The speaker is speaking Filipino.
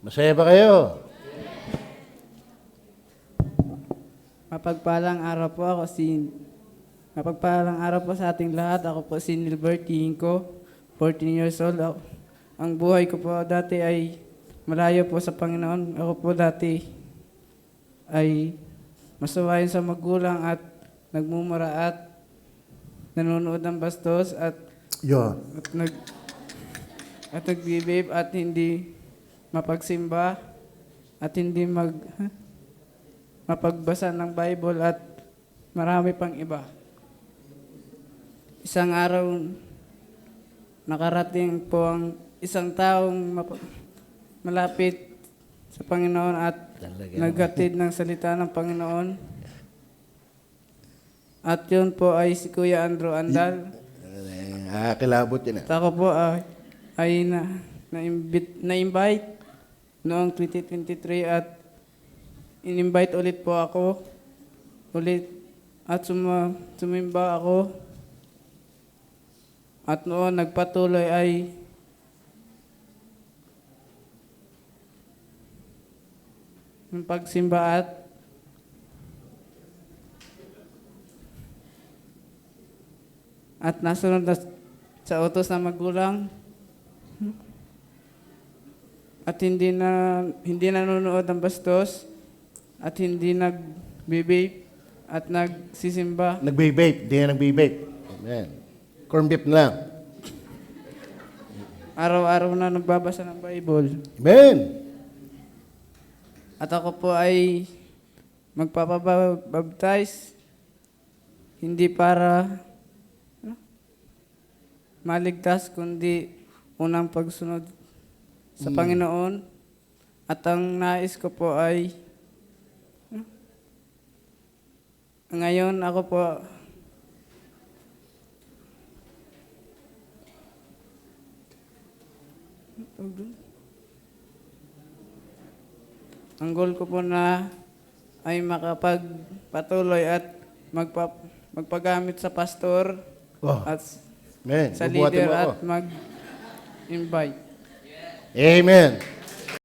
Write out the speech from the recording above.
Masaya ba kayo? Mapagpalang araw po sa ating lahat. Ako po si Nilbert Hinko, 14 years old. Ang buhay ko po dati ay malayo po sa Panginoon. Ako po dati ay masawayin sa magulang at nagmumura at nanonood ng bastos at Yun. nagbibabe at hindi mapagsimba at hindi mapagbasa ng Bible at marami pang iba. Isang araw nakarating po ang isang taong malapit sa Panginoon at naghatid ng salita ng Panginoon. At yun po ay si Kuya Andrew Andal. Kilabot yun. At ako po ay na-invite noong 2023 at in-invite ulit po ako at sumimba ako at noon nagpatuloy ay ng pagsimba at nasunod na sa utos ng magulang at hindi nanonood ng bastos at hindi nagbibabe at nagsisimba. Nagbe-vape. Hindi na nagbe-vape. Amen. Corn beef na lang. Araw-araw na nagbabasa ng Bible. Amen. At ako po ay magpapabaptize hindi para maligtas kundi unang pagsunod sa Panginoon. At ang nais ko po ay ngayon ako po ang goal ko po na ay makapagpatuloy at magpagamit sa pastor at Amen. sa Bubuhatin leader mo ako. at mag-invite. Amen.